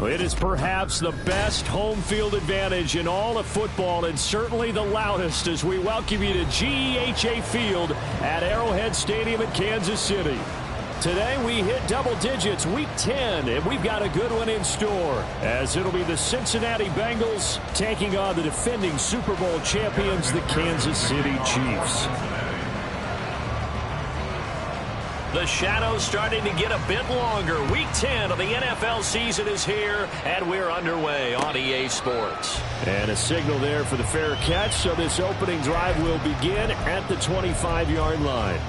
It is perhaps the best home field advantage in all of football, and certainly the loudest, as we welcome you to GEHA Field at Arrowhead Stadium in Kansas City. Today we hit double digits, week 10, and we've got a good one in store, as it'll be the Cincinnati Bengals taking on the defending Super Bowl champions, the Kansas City Chiefs. The shadow's starting to get a bit longer. Week 10 of the NFL season is here, and we're underway on EA Sports. And a signal there for the fair catch, so this opening drive will begin at the 25-yard line.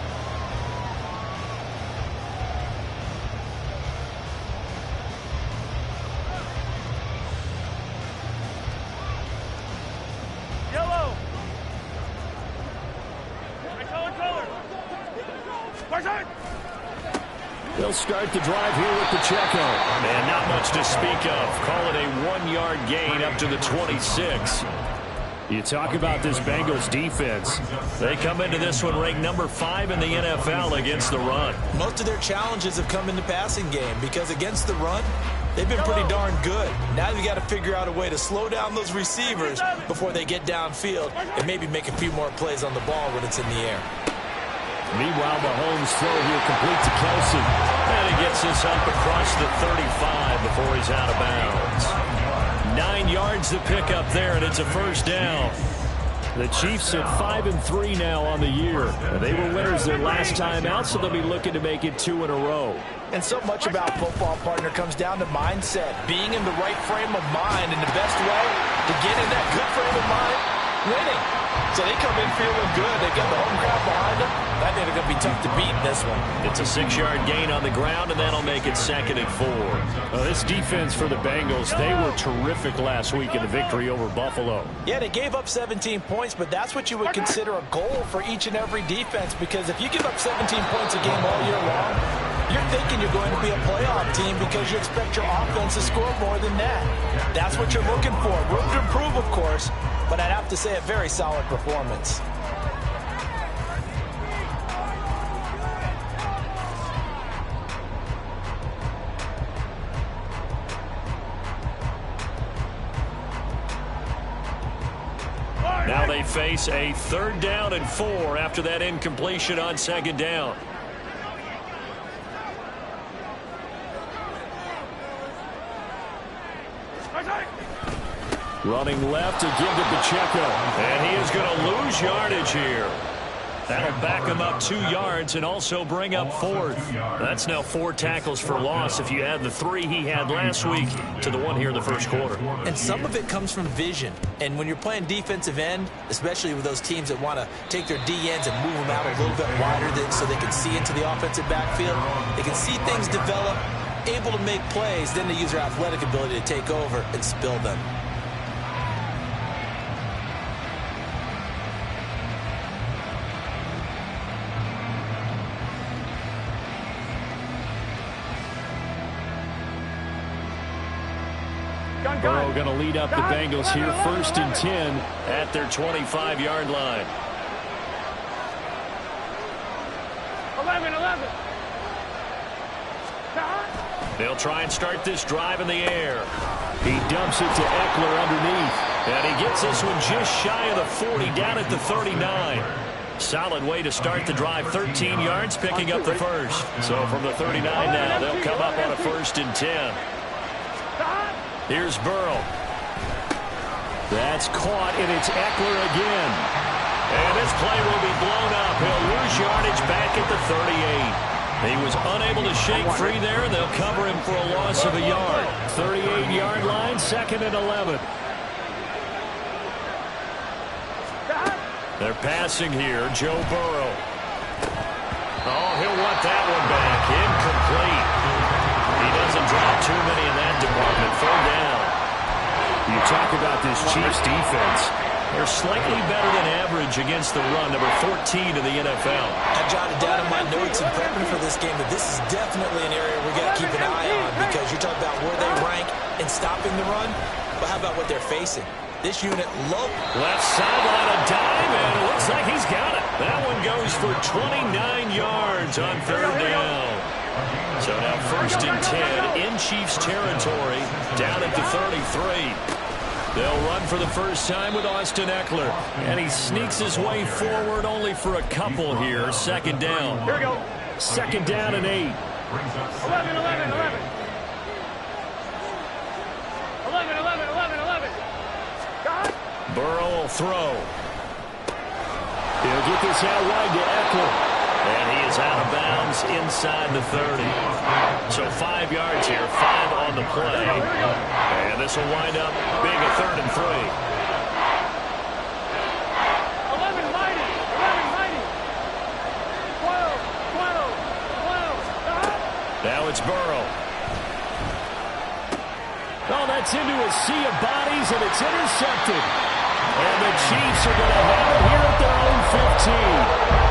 They'll start the drive here with Pacheco. And not much to speak of. Call it a 1-yard gain up to the 26. You talk about this Bengals defense. They come into this one ranked number 5 in the NFL against the run. Most of their challenges have come in the passing game because against the run, they've been pretty darn good. Now they've got to figure out a way to slow down those receivers before they get downfield and maybe make a few more plays on the ball when it's in the air. Meanwhile, Mahomes' throw here complete to Kelsey. And he gets this up across the 35 before he's out of bounds. 9 yards to pick up there, and it's a first down. The Chiefs at 5-3 now on the year. They were winners their last time out, so they'll be looking to make it 2 in a row. And so much about football, partner, comes down to mindset. Being in the right frame of mind, and the best way to get in that good frame of mind, winning. So they come in feeling good. They've got the home crowd behind them. I think it's going to be tough to beat in this one. It's a 6-yard gain on the ground, and that'll make it 2nd and 4. This defense for the Bengals, they were terrific last week in the victory over Buffalo. Yeah, they gave up 17 points, but that's what you would consider a goal for each and every defense, because if you give up 17 points a game all year long, you're thinking you're going to be a playoff team because you expect your offense to score more than that. That's what you're looking for. Room to improve, of course, but I'd have to say a very solid performance. Now they face a 3rd down and 4 after that incompletion on 2nd down. Running left to give to Pacheco. And he is going to lose yardage here. That'll back him up 2 yards and also bring up 4th. That's now 4 tackles for loss if you add the 3 he had last week to the 1 here in the first quarter. And some of it comes from vision. And when you're playing defensive end, especially with those teams that want to take their D-ends and move them out a little bit wider so they can see into the offensive backfield, they can see things develop, able to make plays, then they use their athletic ability to take over and spill them. Burrow going to lead up the Bengals here, 1st and 10 at their 25-yard line. 11. They'll try and start this drive in the air. He dumps it to Eckler underneath. And he gets this one just shy of the 40, down at the 39. Solid way to start the drive. 13 yards, picking up the first. So from the 39 now, they'll come up on a 1st and 10. Here's Burrow. That's caught, and it's Eckler again. And this play will be blown up. He'll lose yardage back at the 38. He was unable to shake free there, and they'll cover him for a loss of a yard. 38-yard line, 2nd and 11. They're passing here, Joe Burrow. Oh, he'll want that one back. Incomplete. He doesn't drop too many in that department. 3rd down. You talk about this Chiefs defense. They're slightly better than average against the run, number 14 in the NFL. I jotted down in my notes in prepping for this game that this is definitely an area we got to keep an eye on, because you're talking about where they rank in stopping the run, but how about what they're facing? This unit low. Left sideline, a dive, and it looks like he's got it. That one goes for 29 yards on 3rd down. So now 1st and 10 in Chiefs territory, down at the 33. They'll run for the first time with Austin Eckler. And he sneaks his way forward only for a couple here. 2nd down. Here we go. 2nd down and 8. 11, 11, 11. 11, 11, 11, 11. Burrow will throw. He'll get this out wide to Eckler. And he is out of bounds inside the 30. So 5 yards here, 5 on the play. And this will wind up being a 3rd and 3. 11 mighty, 11 mighty. 12, 12, 12. Now it's Burrow. Oh, that's into a sea of bodies, and it's intercepted. And the Chiefs are going to have it here at their own 15.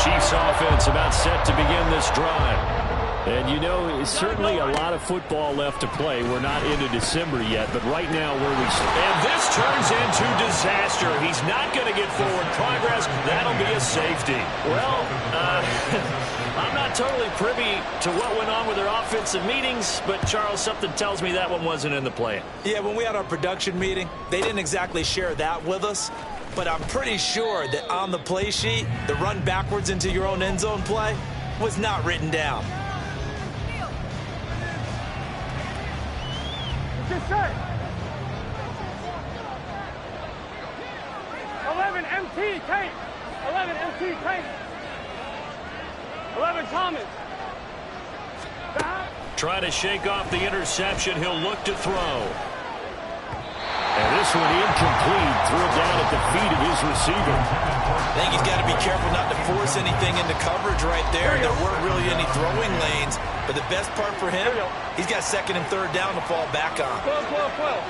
Chiefs offense about set to begin this drive. And you know, certainly a lot of football left to play. We're not into December yet, but right now where we stand. And this turns into disaster. He's not going to get forward progress. That'll be a safety. Well, I'm not totally privy to what went on with their offensive meetings, but Charles, something tells me that one wasn't in the plan. Yeah, when we had our production meeting, they didn't exactly share that with us. But I'm pretty sure that on the play sheet, the run backwards into your own end zone play was not written down. Just set. 11 MT Tate. 11 MT Tate. 11 Thomas. Try to shake off the interception. He'll look to throw. And this one incomplete. Threw it down at the feet of his receiver. I think he's got to be careful not to force anything into coverage right there. There weren't really any throwing lanes. But the best part for him, he's got 2nd and 3rd down to fall back on. 12, 12, 12.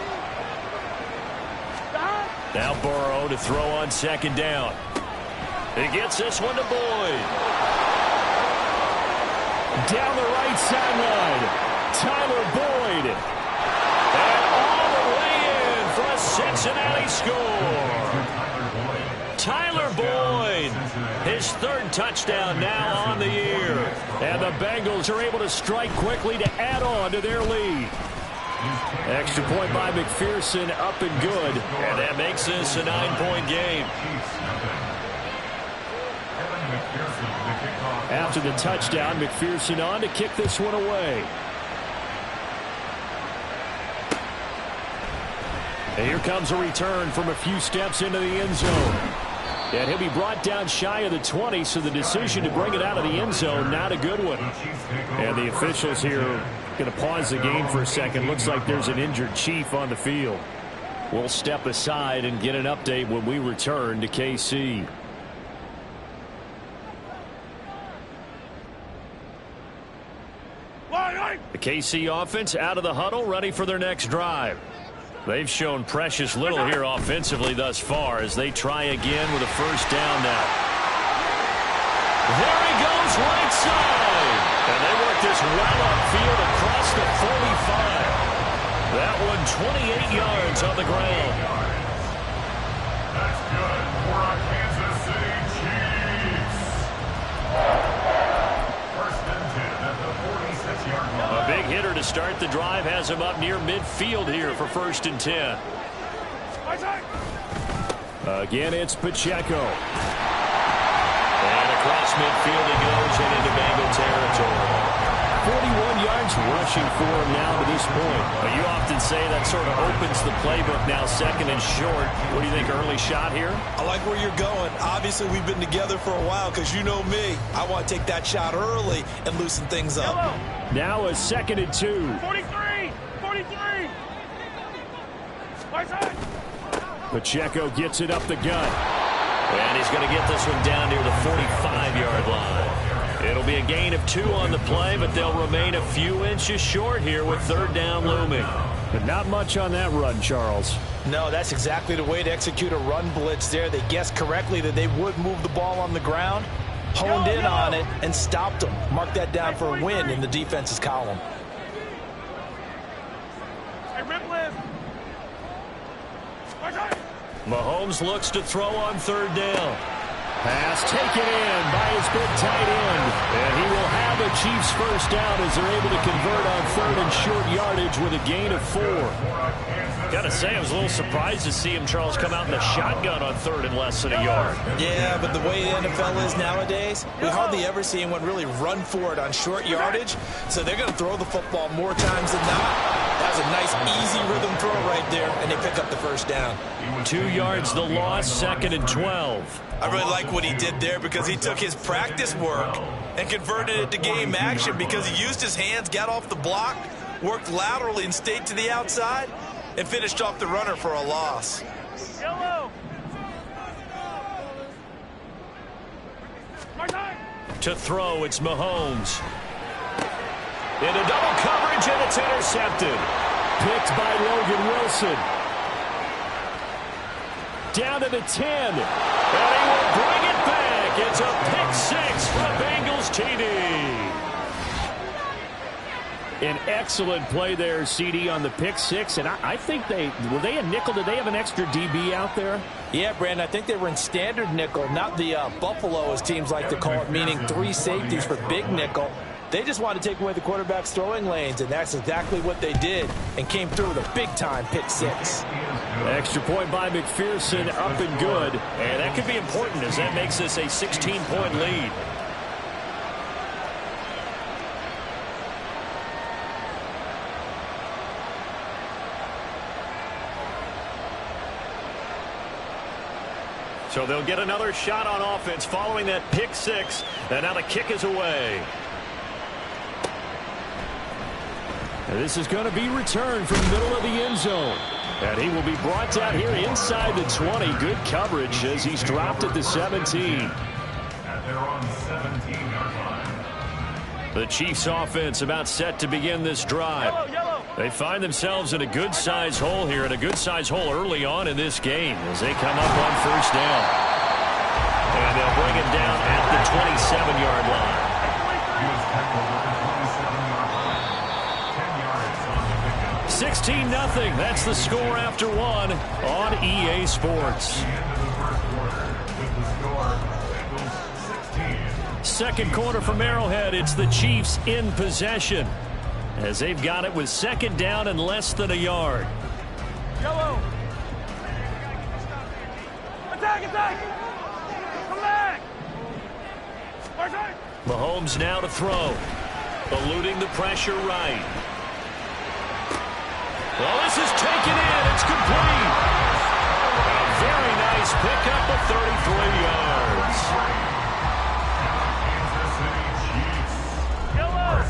Now Burrow to throw on 2nd down. He gets this one to Boyd. Down the right sideline. Tyler Boyd. And all the way in for a Cincinnati score. Tyler Boyd, his 3rd touchdown now on the year. And the Bengals are able to strike quickly to add on to their lead. Extra point by McPherson, up and good. And that makes this a 9-point game. After the touchdown, McPherson on to kick this one away. And here comes a return from a few steps into the end zone. And he'll be brought down shy of the 20, so the decision to bring it out of the end zone, not a good one. And the officials here going to pause the game for a second. Looks like there's an injured Chief on the field. We'll step aside and get an update when we return to KC. The KC offense out of the huddle, ready for their next drive. They've shown precious little here offensively thus far as they try again with a 1st down now. There he goes right side. And they work this well upfield across the 45. That one 28 yards on the ground. That's good for our Kansas City Chiefs. 1st and 10 at the 46-yard line. A big hitter to start the drive has him up near midfield here for 1st and 10. Again, it's Pacheco. And across midfield he goes and into Bengal territory. 41 yards rushing for him now to this point. Well, you often say that sort of opens the playbook now, 2nd and short. What do you think, early shot here? I like where you're going. Obviously, we've been together for a while because you know me. I want to take that shot early and loosen things up. Now a 2nd and 2. 43, 43. Right side. Pacheco gets it up the gut. And he's going to get this one down near the 45-yard line. It'll be a gain of 2 on the play, but they'll remain a few inches short here with 3rd down looming. But not much on that run, Charles. No, that's exactly the way to execute a run blitz there. They guessed correctly that they would move the ball on the ground, honed in on it, and stopped them. Mark that down for a win in the defense's column. Mahomes looks to throw on third down. Pass taken in by his big tight end. And he will have a Chiefs first down as they're able to convert on third and short yardage with a gain of 4. Got to say, I was a little surprised to see him, Charles, come out in the shotgun on third and less than a yard. Yeah, but the way the NFL is nowadays, we hardly ever see anyone really run for it on short yardage. So they're going to throw the football more times than not. That was a nice, easy rhythm throw right there, and they pick up the first down. 2 yards the loss, 2nd and 12. I really like what he did there because he took his practice work and converted it to game action because he used his hands, got off the block, worked laterally and stayed to the outside, and finished off the runner for a loss. Yellow. To throw, it's Mahomes. Into double coverage, and it's intercepted. Picked by Logan Wilson. Down to the 10. And he will bring it back. It's a pick 6 for the Bengals TD. An excellent play there, CD, on the pick 6. And I think were they a nickel? Did they have an extra DB out there? Yeah, Brandon, I think they were in standard nickel, not the Buffalo, as teams like to call it, meaning 3 safeties for big nickel. They just wanted to take away the quarterback's throwing lanes, and that's exactly what they did, and came through with a big-time pick 6. Extra point by McPherson, up and good. And that could be important as that makes this a 16-point lead. So they'll get another shot on offense following that pick 6. And now the kick is away. And this is going to be returned from the middle of the end zone. And he will be brought down here inside the 20. Good coverage as he's dropped at the 17. And they're on the 17-yard line. The Chiefs offense about set to begin this drive. Yellow. They find themselves in a good-sized hole here, and a good-sized hole early on in this game as they come up on first down. And they'll bring it down at the 27-yard line. He was tackled at the 27-yard line. 10 yards on the pickup. 16-0. That's the score after 1 on EA Sports. The end of the first quarter with the score, Bengals 16. Second quarter from Arrowhead. It's the Chiefs in possession as they've got it with second down and less than a yard. Yellow. Attack, attack. Come back. Mahomes now to throw. Eluding the pressure right. Well, this is taken in. It's complete. A very nice pickup of 33 yards.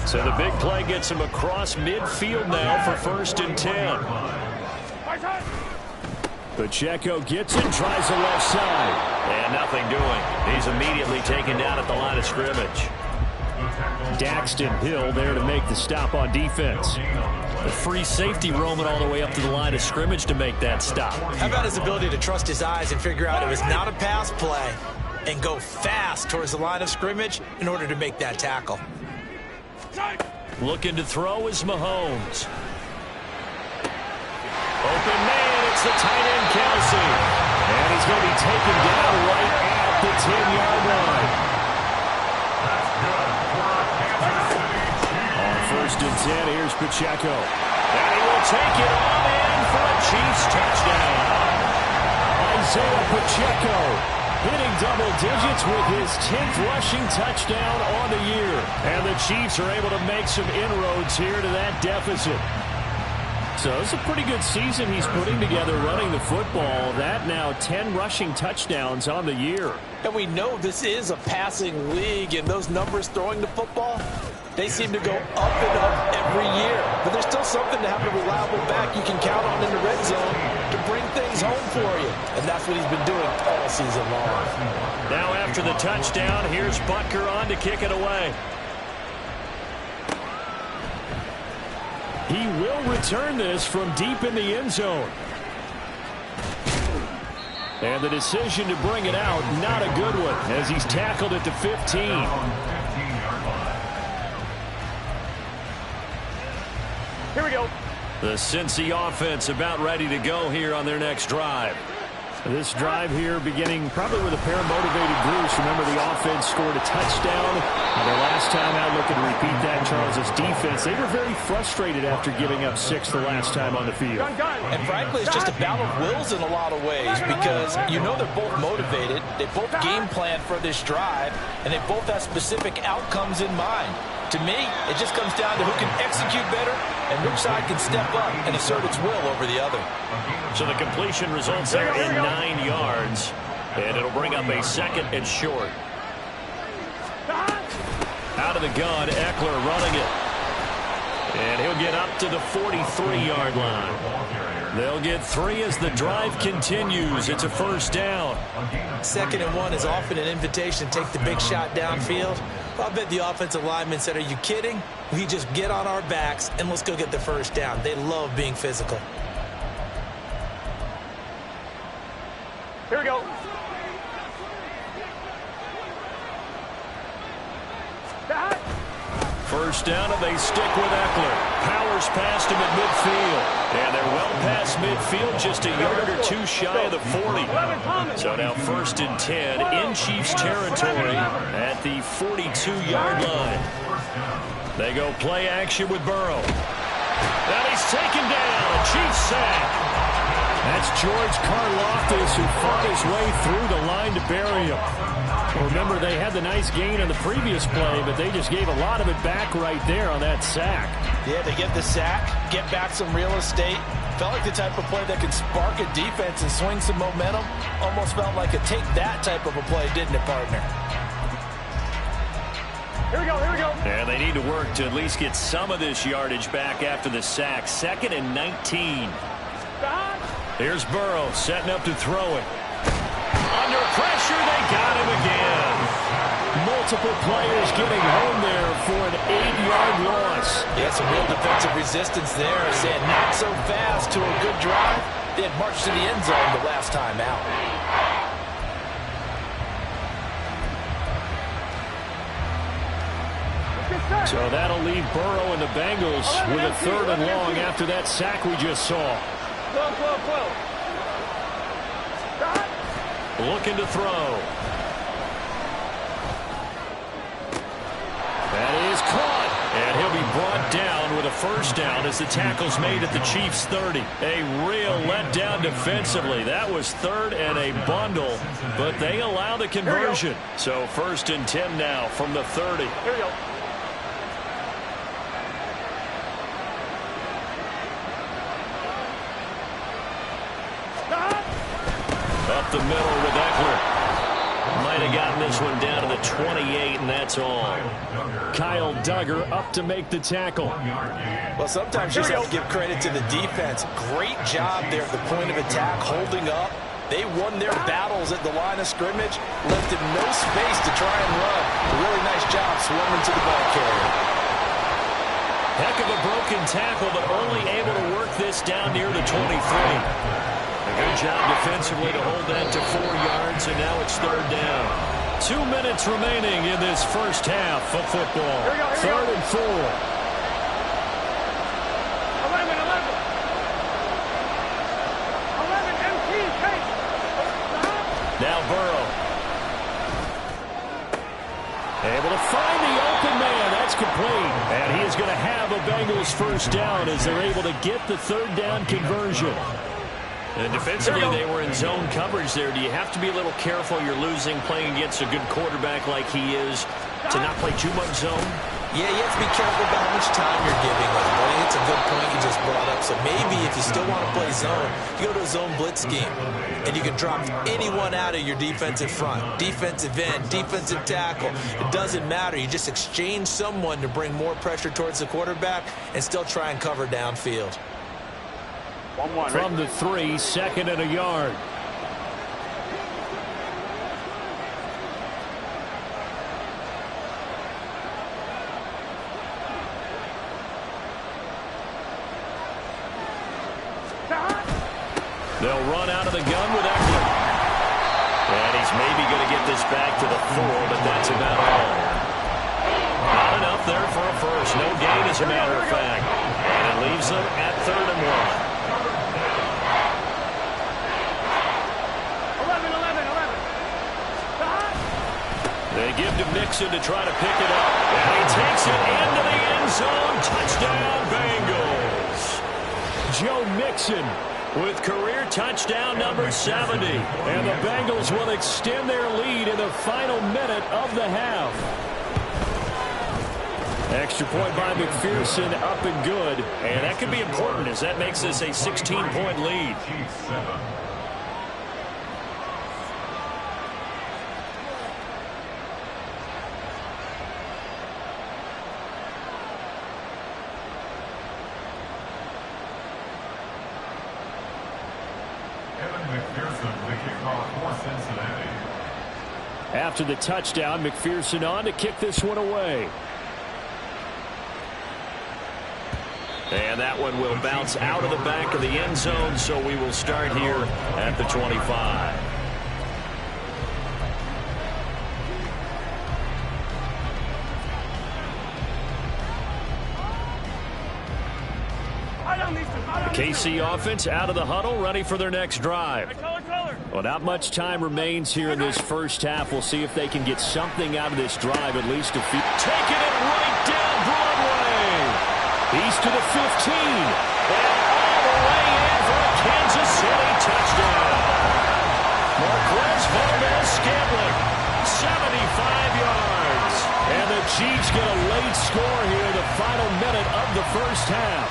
So the big play gets him across midfield now for 1st and 10. Pacheco gets it, tries the left side. And nothing doing. He's immediately taken down at the line of scrimmage. Daxton Hill there to make the stop on defense. The free safety roaming all the way up to the line of scrimmage to make that stop. How about his ability to trust his eyes and figure out it was not a pass play and go fast towards the line of scrimmage in order to make that tackle. Looking to throw is Mahomes. Open man, it's the tight end Kelsey. And he's going to be taken down right at the 10-yard line. On 1st and 10, here's Pacheco. And he will take it on in for a Chiefs touchdown. Isaiah Pacheco hitting double digits with his 10th rushing touchdown on the year. And the Chiefs are able to make some inroads here to that deficit. So it's a pretty good season he's putting together running the football. That now 10 rushing touchdowns on the year. And we know this is a passing league, and those numbers throwing the football, they seem to go up and up every year. But there's still something to have a reliable back you can count on in the red zone to bring things home for you. And that's what he's been doing all season long. Now after the touchdown, here's Butker on to kick it away. He will return this from deep in the end zone. And the decision to bring it out, not a good one, as he's tackled at the 15. Here we go. The Cincy offense about ready to go here on their next drive. This drive here beginning probably with a pair of motivated groups. Remember, the offense scored a touchdown. The last time out, looking to repeat that, Charles' defense, they were very frustrated after giving up 6 the last time on the field. And frankly, it's just a battle of wills in a lot of ways because you know they're both motivated. They both game plan for this drive, and they both have specific outcomes in mind. To me, it just comes down to who can execute better and which side can step up and assert its will over the other. So the completion results there in 9 yards, and it'll bring up a 2nd and short. Out of the gun, Eckler running it. And he'll get up to the 43-yard line. They'll get 3 as the drive continues. It's a first down. 2nd and 1 is often an invitation to take the big shot downfield. I bet the offensive lineman said, are you kidding? We just get on our backs and let's go get the first down. They love being physical. Here we go. First down, and they stick with Eckler. Powers past him at midfield. And they're well past midfield, just a yard or 2 shy of the 40. So now 1st and 10 in Chiefs territory at the 42-yard line. They go play action with Burrow. And he's taken down. A Chiefs sack. That's George Karlaftis who fought his way through the line to bury him. Remember, they had the nice gain on the previous play, but they just gave a lot of it back right there on that sack. Yeah, they get the sack, get back some real estate. Felt like the type of play that could spark a defense and swing some momentum. Almost felt like a take that type of a play, didn't it, partner? Here we go, here we go. And they need to work to at least get some of this yardage back after the sack. 2nd and 19. Here's Burrow setting up to throw it. Under pressure, they got him again. Multiple players getting home there for an 8-yard loss. Yeah, some real defensive resistance there. Saying not so fast to a good drive. They had marched to the end zone the last time out. So that'll leave Burrow and the Bengals with a 3rd and long after that sack we just saw. Flow. Looking to throw. That is caught. And he'll be brought down with a first down as the tackle's made at the Chiefs' 30. A real letdown defensively. That was 3rd and a bundle, but they allow the conversion. So 1st and 10 now from the 30. Here we go. Up the middle with Eckler. Might have gotten this one down to the 28, and that's all. Kyle Duggar up to make the tackle. Well, sometimes you just have to give credit to the defense. Great job there at the point of attack, holding up. They won their battles at the line of scrimmage, left him no space to try and run. A really nice job swarming to the ball carrier. Heck of a broken tackle, but only able to work this down near the 23. A good job defensively to hold that to 4 yards, and now it's 3rd down. 2 minutes remaining in this first half of football. 3rd and 4. 11 MT, take. Now Burrow. Able to find the open man. That's complete. And he is going to have a Bengals first down as they're able to get the 3rd down conversion. And defensively, they were in zone coverage there. Do you have to be a little careful? You're losing, playing against a good quarterback like he is, to not play too much zone? Yeah, you have to be careful about how much time you're giving them. I think it's a good point you just brought up. So maybe if you still want to play zone, you go to a zone blitz scheme, and you can drop anyone out of your defensive front, defensive end, defensive tackle. It doesn't matter. You just exchange someone to bring more pressure towards the quarterback and still try and cover downfield. From the 3, 2nd and a yard. They'll run out of the gun with Eckler. And he's maybe going to get this back to the 4, but that's about all. Not enough there for a first. No gain, as a matter of fact. And it leaves them at 3rd and 1. They give to Mixon to try to pick it up. And he takes it into the end zone. Touchdown, Bengals. Joe Mixon with career touchdown number 70. And the Bengals will extend their lead in the final minute of the half. Extra point by McPherson, up and good. And that could be important as that makes this a 16-point lead. After the touchdown, McPherson on to kick this one away. And that one will bounce out of the back of the end zone, so we will start here at the 25. The KC offense out of the huddle, ready for their next drive. Well, not much time remains here in this first half. We'll see if they can get something out of this drive, at least a few. Taking it right down Broadway. He's to the 15. And all the way in for a Kansas City touchdown. Marquez Valdez-Scantling, 75 yards. And the Chiefs get a late score here in the final minute of the first half.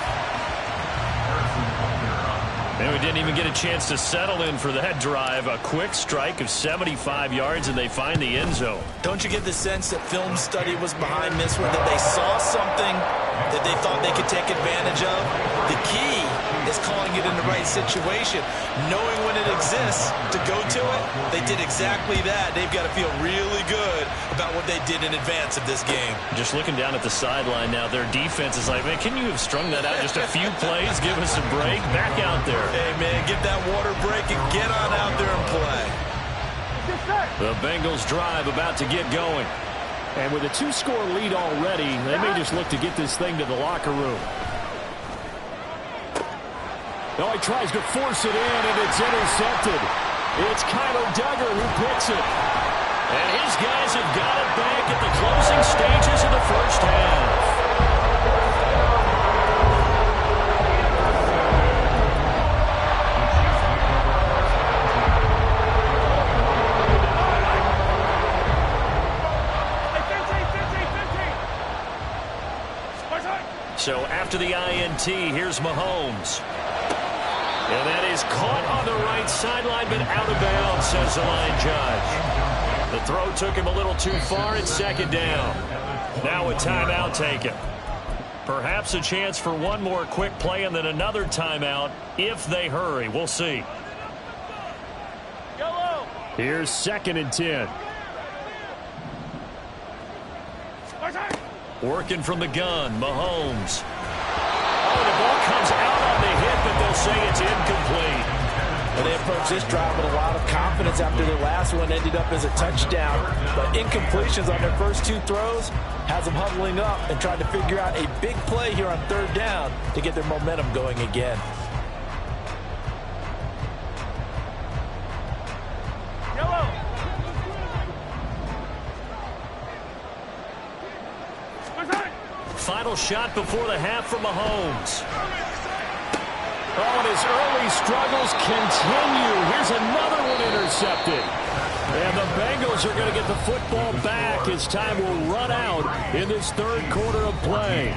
And we didn't even get a chance to settle in for that drive. A quick strike of 75 yards, and they find the end zone. Don't you get the sense that film study was behind this one, that they saw something that they thought they could take advantage of? The key is calling it in the right situation. Knowing when it exists to go to it, they did exactly that. They've got to feel really good about what they did in advance of this game. Just looking down at the sideline now, their defense is like, man, can you have strung that out just a few plays? Give us a break. Back out there. Hey, man, get that water break and get on out there and play. The Bengals drive about to get going. And with a 2-score lead already, they may just look to get this thing to the locker room. Oh, he tries to force it in, and it's intercepted. It's Kyler Duggar who picks it. And his guys have got it back at the closing stages of the first half. So after the INT, here's Mahomes. And that is caught on the right sideline, but out of bounds, says the line judge. The throw took him a little too far. It's second down. Now a timeout taken. Perhaps a chance for one more quick play and then another timeout if they hurry. We'll see. Here's 2nd and 10. Working from the gun, Mahomes. Oh, the ball comes out on the hit, but they'll say it's incomplete. And they approached this drive with a lot of confidence after their last one ended up as a touchdown. But incompletions on their first 2 throws has them huddling up and trying to figure out a big play here on 3rd down to get their momentum going again. Final shot before the half from Mahomes. Oh, and his early struggles continue. Here's another one intercepted. And the Bengals are going to get the football back as time will run out in this 3rd quarter of play.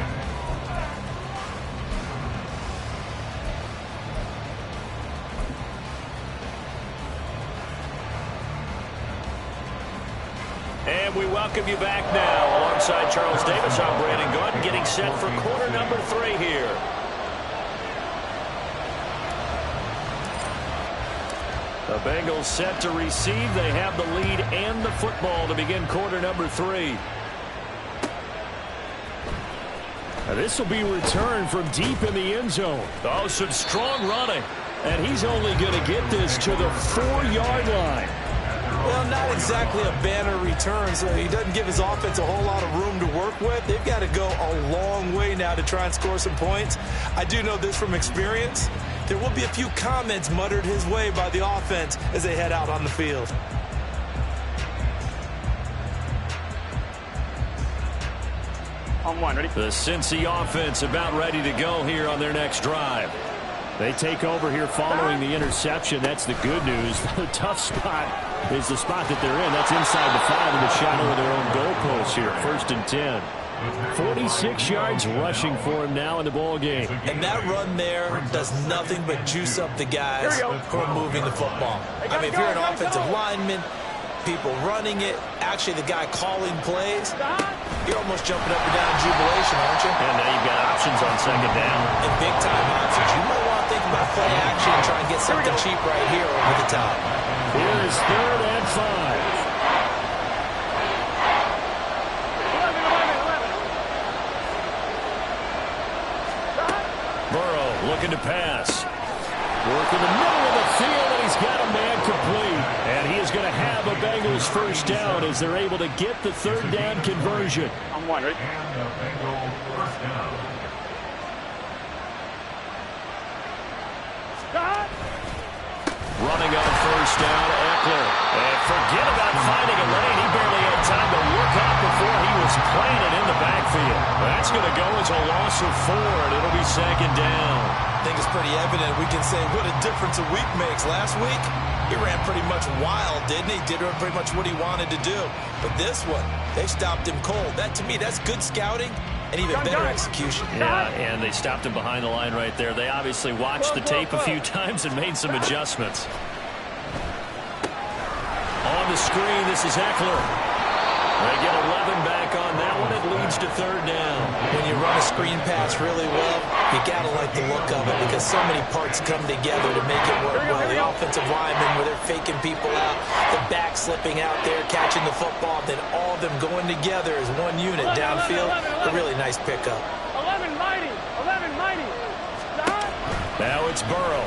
And we welcome you back now. Alongside Charles Davis, I'm Brandon Gordon, getting set for quarter number 3 here. The Bengals set to receive. They have the lead and the football to begin quarter number 3. Now this will be returned from deep in the end zone. Oh, some strong running. And he's only going to get this to the 4-yard line. Well, not exactly a banner return, so he doesn't give his offense a whole lot of room to work with. They've got to go a long way now to try and score some points. I do know this from experience. There will be a few comments muttered his way by the offense as they head out on the field. On one, ready? The Cincy offense about ready to go here on their next drive. They take over here following the interception. That's the good news. The tough spot is the spot that they're in. That's inside the 5 in the shadow of their own goalpost here. 1st and 10. 46 yards rushing for him now in the ball game. And that run there does nothing but juice up the guys who are moving the football. I mean, if you're an offensive lineman, people running it, actually the guy calling plays, you're almost jumping up and down in jubilation, aren't you? And now you've got options on 2nd down. And big-time options. You might want to think about play action and try and get something cheap right here over the top. Here is 3rd and 5. 11. Burrow looking to pass. Work in the middle of the field, and he's got a man complete. And he is going to have a Bengals 1st down as they're able to get the 3rd down conversion. On one, ready? And the Bengals 1st down. Stop. Running on 1st down, Eckler. And forget about finding a lane. He barely had time to look up before he was planted in the backfield. That's going to go as a loss of 4, and it'll be 2nd down. I think it's pretty evident. We can say what a difference a week makes. Last week, he ran pretty much wild, didn't he? Did pretty much what he wanted to do. But this one, they stopped him cold. That, to me, that's good scouting and even better execution. Yeah, and they stopped him behind the line right there. They obviously watched the tape a few times and made some adjustments. On the screen, this is Eckler. They get 11 back on that one. It leads to 3rd down. When you run a screen pass really well, you got to like the look of it because so many parts come together to make it work well. The offensive linemen, where they're faking people out, the back slipping out there, catching the football, then all of them going together as one unit downfield. A really nice pickup. 11 mighty. 11 mighty. Stop. Now it's Burrow.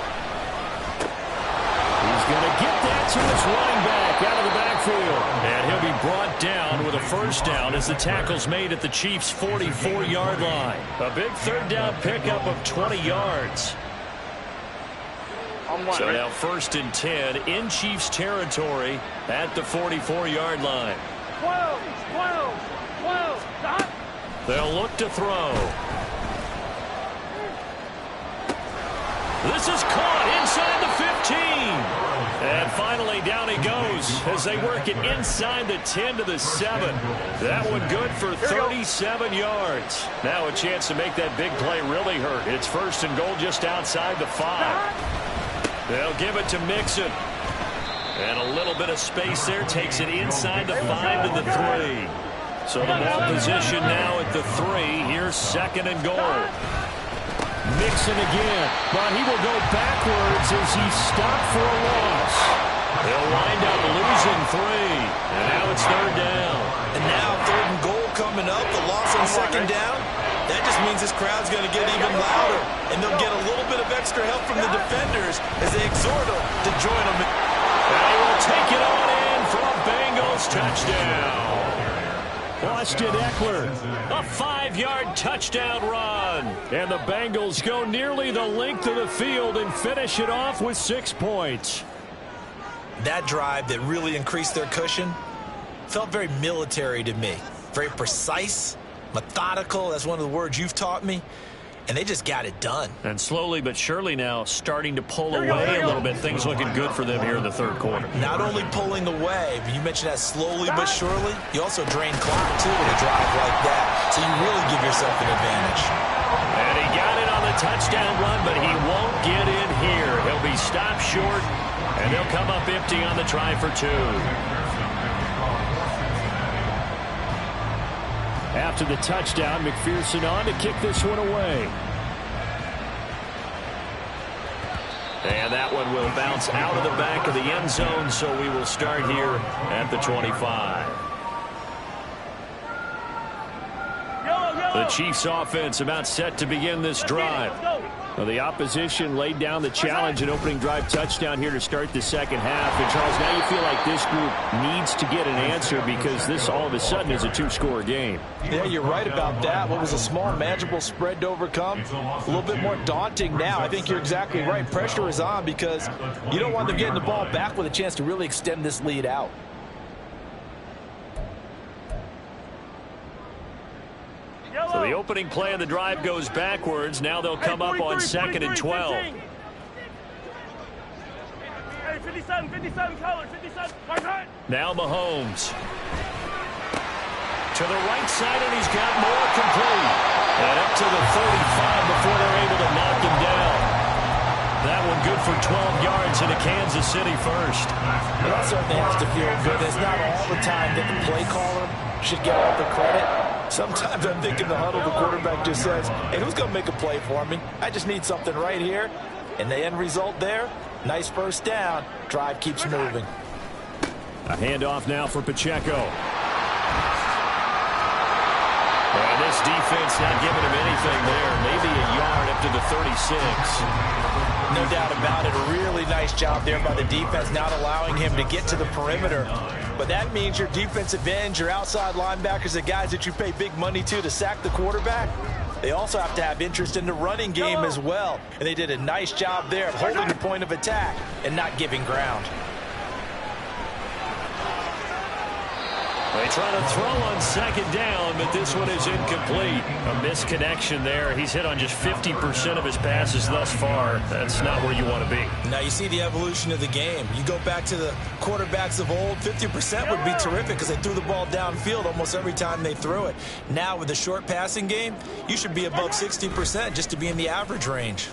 He's going to get that to his running back out of the backfield. And he'll be brought down with a 1st down as the tackle's made at the Chiefs' 44-yard line. A big 3rd down pickup of 20 yards. On one, So ready? now 1st and 10 in Chiefs territory at the 44-yard line. 12. 12. 12. Stop. They'll look to throw. This is caught inside the 15. And finally down he goes as they work it inside the 10 to the 7. That one good for 37 yards. Now a chance to make that big play really hurt. It's 1st and goal just outside the 5. They'll give it to Mixon. And a little bit of space there takes it inside the 5 to the 3. So the ball position now at the 3. Here's 2nd and goal. Mixon again, but he will go backwards as he's stopped for a loss. They'll wind up losing 3, and now it's 3rd down. And now 3rd and goal coming up, the loss on 2nd down. That just means this crowd's going to get even louder, and they'll get a little bit of extra help from the defenders as they exhort them to join them. And he will take it on in for a Bengals touchdown. Austin Eckler, a 5-yard touchdown run. And the Bengals go nearly the length of the field and finish it off with 6 points. That drive that really increased their cushion felt very military to me. Very precise, methodical. That's one of the words you've taught me. And they just got it done. And slowly but surely now starting to pull away a little bit. Things looking good for them here in the 3rd quarter. Not only pulling away, but you mentioned that slowly but surely, you also drain clock, too, with a drive like that. So you really give yourself an advantage. And he got it on the touchdown run, but he won't get in here. He'll be stopped short, and they'll come up empty on the try for 2. After the touchdown, McPherson on to kick this one away. And that one will bounce out of the back of the end zone, so we will start here at the 25. The Chiefs offense about set to begin this drive. Well, the opposition laid down the challenge and opening drive touchdown here to start the 2nd half. And Charles, now you feel like this group needs to get an answer because this all of a sudden is a 2-score game. Yeah, you're right about that. What was a small, manageable spread to overcome, a little bit more daunting now. I think you're exactly right. Pressure is on because you don't want them getting the ball back with a chance to really extend this lead out. So the opening play of the drive goes backwards. Now they'll come up on 2nd and 12. Hey, 57, 57, color, 57, mark right. Now Mahomes. To the right side, and he's got more complete. And up to the 35 before they're able to knock him down. That one good for 12 yards into Kansas City first. Well, that certainly has to feel good. It's not all the time that the play caller should get all the credit. Sometimes I'm thinking the huddle, the quarterback just says, hey, who's going to make a play for me? I just need something right here. And the end result there, nice first down. Drive keeps moving. A handoff now for Pacheco. And this defense not giving him anything there. Maybe a yard up to the 36. No doubt about it. A really nice job there by the defense, not allowing him to get to the perimeter. But that means your defensive ends, your outside linebackers, the guys that you pay big money to sack the quarterback, they also have to have interest in the running game as well. And they did a nice job there of holding the point of attack and not giving ground. They try to throw on 2nd down, but this one is incomplete. A misconnection there. He's hit on just 50% of his passes thus far. That's not where you want to be. Now you see the evolution of the game. You go back to the quarterbacks of old, 50% would be terrific because they threw the ball downfield almost every time they threw it. Now with the short passing game, you should be above 60% just to be in the average range.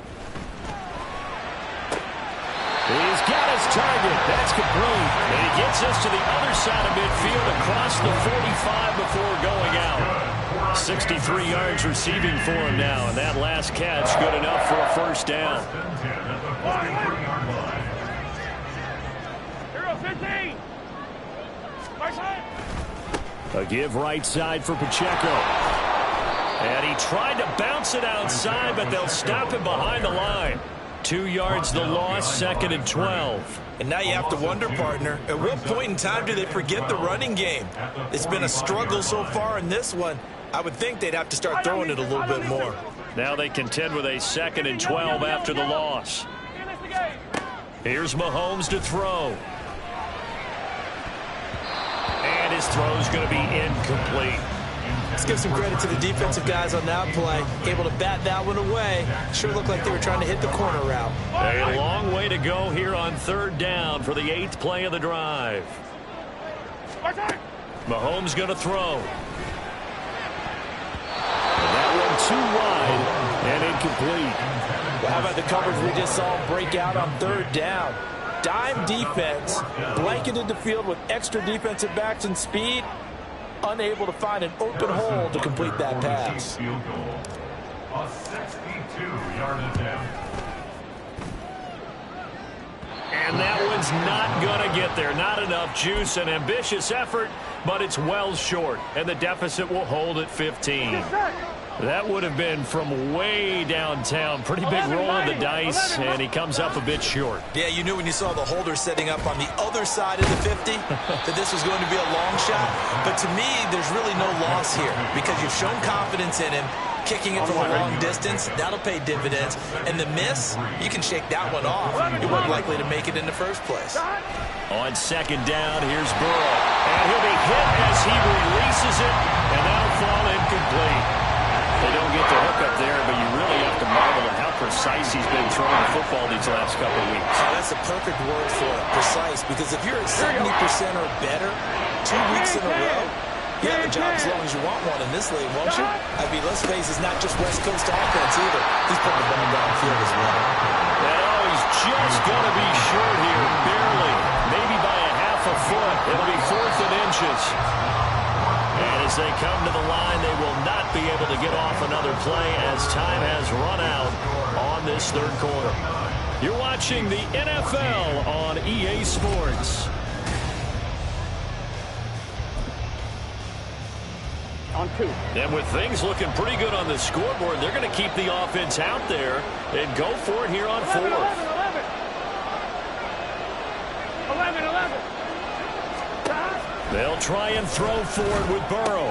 He's got his target. That's complete. And he gets us to the other side of midfield across the 45 before going out. 63 yards receiving for him now. And that last catch good enough for a first down. Hero 15. Right side. A give right side for Pacheco. And he tried to bounce it outside, but they'll stop him behind the line. 2 yards the loss, 2nd and 12. And now you have to wonder, partner, at what point in time do they forget the running game? It's been a struggle so far in this one. I would think they'd have to start throwing it a little bit more. Now they contend with a 2nd and 12 after the loss. Here's Mahomes to throw. And his throw's going to be incomplete. Let's give some credit to the defensive guys on that play. Able to bat that one away. Sure looked like they were trying to hit the corner route. A long way to go here on 3rd down for the 8th play of the drive. Mahomes going to throw. And that one too wide and incomplete. Well, how about the coverage we just saw break out on 3rd down? Dime defense, blanketed the field with extra defensive backs and speed. Unable to find an open hole to complete that pass. A 62-yard attempt. And that one's not going to get there. Not enough juice. An ambitious effort, but it's well short. And the deficit will hold at 15. That would have been from way downtown. Pretty big roll of the dice, and he comes up a bit short. Yeah, you knew when you saw the holder setting up on the other side of the 50 that this was going to be a long shot. But to me, there's really no loss here because you've shown confidence in him. Kicking it from a long distance, that'll pay dividends. And the miss, you can shake that one off. He wasn't likely to make it in the first place. On 2nd down, here's Burrow. And he'll be hit as he releases it, and that'll fall incomplete. They don't get the hook up there, but you really have to marvel at how precise he's been throwing the football these last couple of weeks. Oh, that's a perfect word for it, precise, because if you're at 70% or better 2 weeks in a row, you have a job as long as you want one in this league, won't you? I mean, let's face it, it's not just West Coast offense either. He's putting the ball downfield as well. And he's just going to be short here, barely, maybe by a half a foot. It'll be 4th and inches. And as they come to the line, they will not be able to get off another play as time has run out on this 3rd quarter. You're watching the NFL on EA Sports. On 2. And with things looking pretty good on the scoreboard, they're going to keep the offense out there and go for it here on 4th. 11. They'll try and throw forward with Burrow.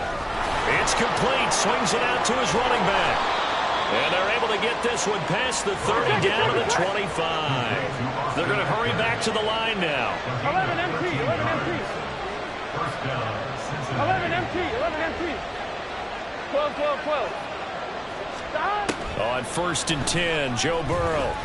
It's complete. Swings it out to his running back. And they're able to get this one past the 30 down to the 25. They're going to hurry back to the line now. 11 MT. 11 MT. 11 MT. 12 12, 12, 12. Stop. On 1st and 10, Joe Burrow.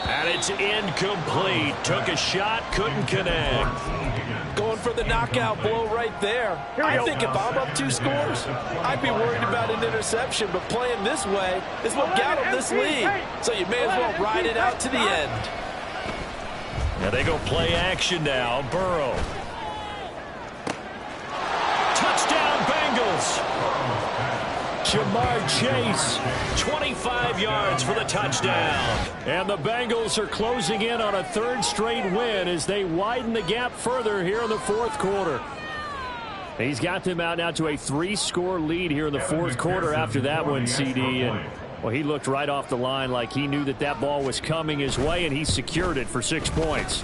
And it's incomplete. Took a shot, couldn't connect. Going for the knockout blow right there. I think if I'm up 2 scores, I'd be worried about an interception, but playing this way is what got him this lead. So you may as well ride it out to the end. Now they go play action now. Burrow. Touchdown, Bengals. Jamar Chase. 25 yards for the touchdown. And the Bengals are closing in on a 3rd straight win as they widen the gap further here in the 4th quarter. He's got them out now to a 3-score lead here in the 4th quarter after that one, CD. And, well, he looked right off the line like he knew that that ball was coming his way, and he secured it for 6 points.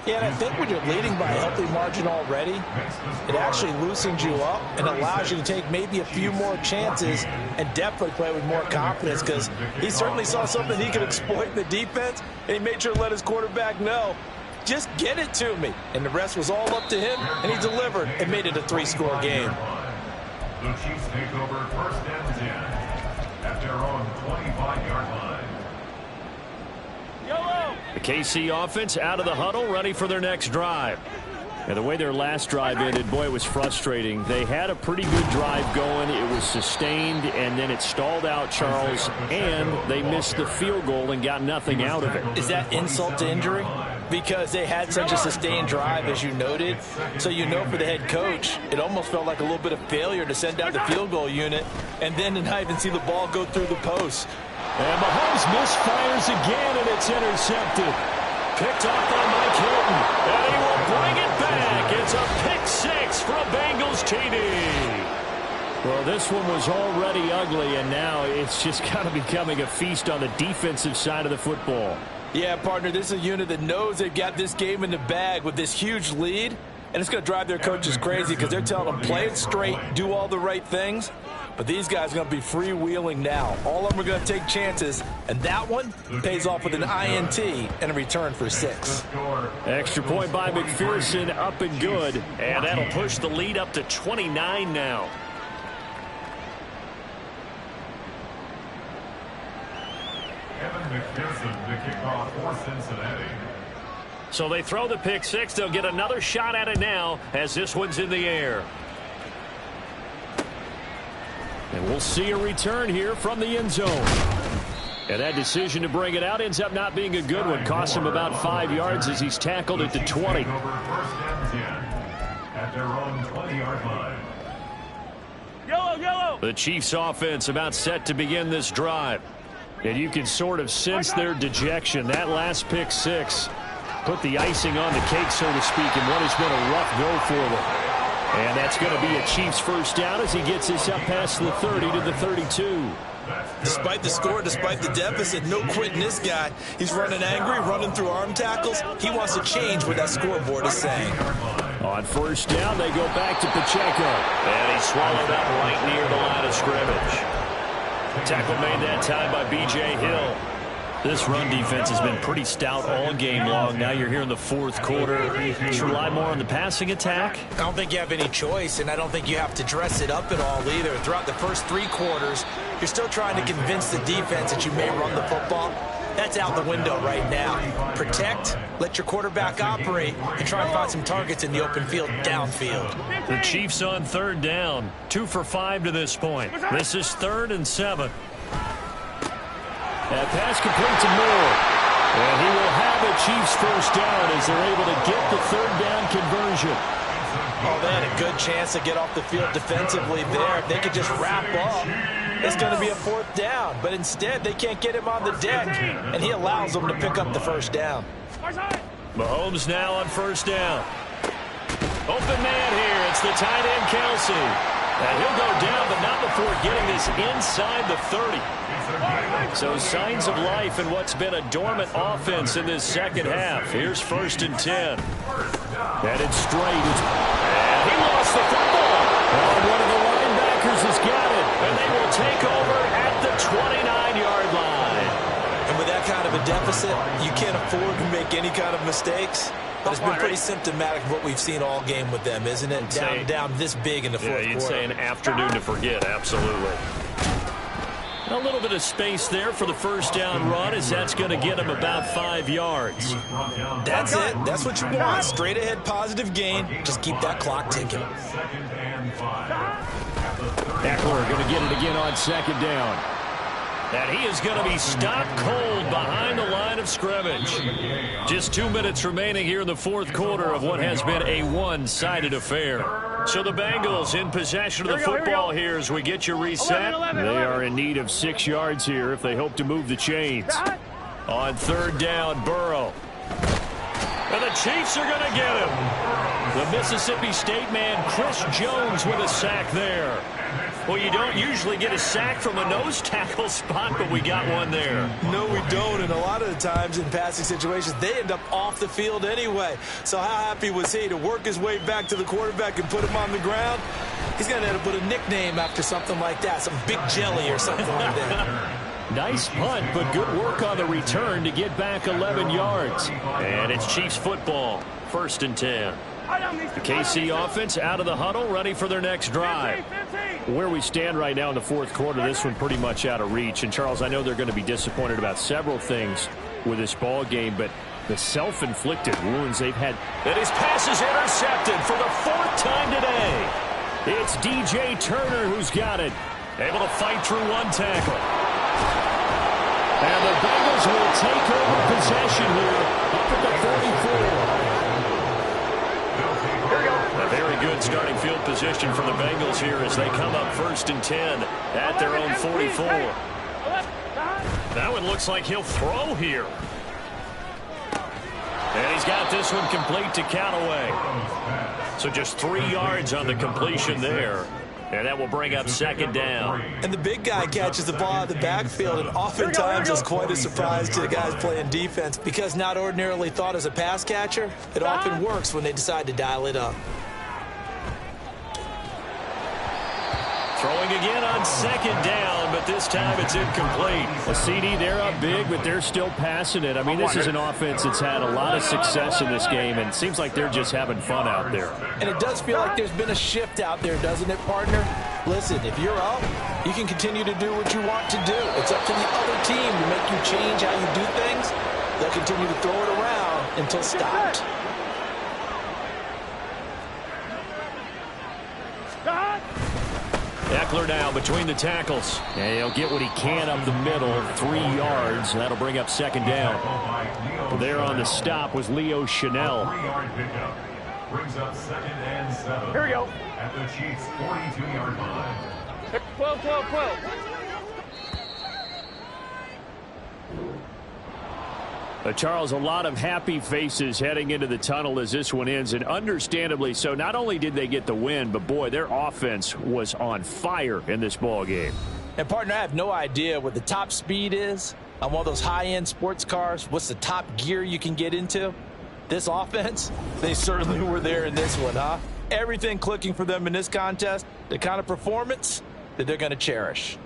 Yeah, and I think when you're leading by a healthy margin already, it actually loosens you up and allows you to take maybe a few more chances and definitely play with more confidence, because he certainly saw something he could exploit in the defense, and he made sure to let his quarterback know, just get it to me. And the rest was all up to him, and he delivered and made it a 3-score game. The Chiefs take over 1st and 10 at their own 25-yard line. The KC offense out of the huddle, ready for their next drive. And the way their last drive ended, boy, it was frustrating. They had a pretty good drive going. It was sustained, and then it stalled out, Charles, and they missed the field goal and got nothing out of it. Is that insult to injury? Because they had such a sustained drive, as you noted. So you know, for the head coach, it almost felt like a little bit of failure to send out the field goal unit and then to not even see the ball go through the post. And Mahomes misfires again, and it's intercepted. Picked off by Mike Hilton. And he will bring it back. It's a pick-6 for a Bengals TD. Well, this one was already ugly, and now it's just kind of becoming a feast on the defensive side of the football. Yeah, partner, this is a unit that knows they've got this game in the bag with this huge lead, and it's going to drive their coaches crazy because they're telling them, play it straight, do all the right things. But these guys are going to be freewheeling now. All of them are going to take chances, and that one pays off with an INT and a return for 6. Extra point by McPherson, up and good. And that'll push the lead up to 29 now. Kevin McPherson to kick off for Cincinnati. So they throw the pick-6. They'll get another shot at it now as this one's in the air. And we'll see a return here from the end zone. And that decision to bring it out ends up not being a good one. Costs him about 5 yards as he's tackled at the 20. Over 1st and 10 at their own 20-yard line. Yellow, yellow. The Chiefs offense about set to begin this drive. And you can sort of sense their dejection. That last pick-6 put the icing on the cake, so to speak, in what has been a rough go for them. And that's going to be a Chiefs first down as he gets this up past the 30 to the 32. Despite the score, despite the deficit, no quitting this guy. He's running angry, running through arm tackles. He wants to change what that scoreboard is saying. On first down, they go back to Pacheco. And he swallowed up right near the line of scrimmage. Tackle made that time by B.J. Hill. This run defense has been pretty stout all game long. Now you're here in the 4th quarter. Just rely more on the passing attack. I don't think you have any choice, and I don't think you have to dress it up at all either. Throughout the first 3 quarters, you're still trying to convince the defense that you may run the football. That's out the window right now. Protect, let your quarterback operate, and try and find some targets in the open field downfield. The Chiefs on 3rd down. 2 for 5 to this point. This is 3rd and 7. That pass complete to Moore. And he will have a Chiefs first down as they're able to get the 3rd down conversion. Oh, they had a good chance to get off the field defensively there. If they could just wrap up, it's going to be a 4th down. But instead, they can't get him on the deck, and he allows them to pick up the first down. Mahomes now on first down. Open man here. It's the tight end, Kelsey. And he'll go down, but not before getting this inside the 30. So signs of life in what's been a dormant offense in this second half. Here's 1st and 10. Headed straight. And he lost the football. Oh, one of the linebackers has got it. And they will take over at the 29-yard line. And with that kind of a deficit, you can't afford to make any kind of mistakes. But it's been pretty symptomatic of what we've seen all game with them, isn't it? Down this big in the fourth quarter. You'd say an afternoon to forget, absolutely. A little bit of space there for the first down run, as that's going to get him about 5 yards. That's it. That's what you want. Straight ahead, positive gain. Just keep that clock ticking. Eckler going to get it again on second down. And he is going to be stopped cold behind the line of scrimmage. Just 2 minutes remaining here in the fourth quarter of what has been a one-sided affair. So the Bengals in possession of the football here as we get you reset. 11. They are in need of 6 yards here if they hope to move the chains. On third down, Burrow. And the Chiefs are going to get him. The Mississippi State man, Chris Jones, with a sack there. Well, you don't usually get a sack from a nose tackle spot, but we got one there. No, we don't, and a lot of the times in passing situations, they end up off the field anyway. So how happy was he to work his way back to the quarterback and put him on the ground? He's going to have to put a nickname after something like that, some Big Jelly or something like that. Nice punt, but good work on the return to get back 11 yards. And it's Chiefs football, 1st and 10. The KC offense out of the huddle, ready for their next drive. Where we stand right now in the fourth quarter, this one pretty much out of reach. And, Charles, I know they're going to be disappointed about several things with this ball game, but the self-inflicted wounds they've had. And his pass is intercepted for the 4th time today. It's DJ Turner who's got it. Able to fight through one tackle. And the Bengals will take over possession here up at the 44. A very good starting field position for the Bengals here as they come up 1st and 10 at their own 44. That one looks like he'll throw here. And he's got this one complete to Callaway. So just 3 yards on the completion there. And that will bring up 2nd down. And the big guy catches the ball out of the backfield, and oftentimes is quite a surprise to the guys playing defense because not ordinarily thought as a pass catcher, it often works when they decide to dial it up. Throwing again on 2nd down, but this time it's incomplete. A CD, they're up big, but they're still passing it. I mean, this is an offense that's had a lot of success in this game, and it seems like they're just having fun out there. And it does feel like there's been a shift out there, doesn't it, partner? Listen, if you're up, you can continue to do what you want to do. It's up to the other team to make you change how you do things. They'll continue to throw it around until stopped. Eckler now between the tackles. And he'll get what he can up the middle, 3 yards. That'll bring up 2nd down. There on the stop was Leo Chanel. 3-yard pickup. Brings up 2nd and 7. Here we go. At the Chiefs' 42-yard line. 12, 12, 12. Charles, a lot of happy faces heading into the tunnel as this one ends, and understandably so. Not only did they get the win, but, boy, their offense was on fire in this ball game. And, partner, I have no idea what the top speed is on one of those high-end sports cars. What's the top gear you can get into? This offense, they certainly were there in this one, huh? Everything clicking for them in this contest, the kind of performance that they're going to cherish.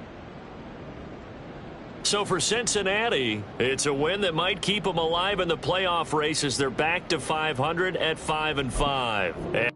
So for Cincinnati, it's a win that might keep them alive in the playoff race as they're back to 500 at 5-5.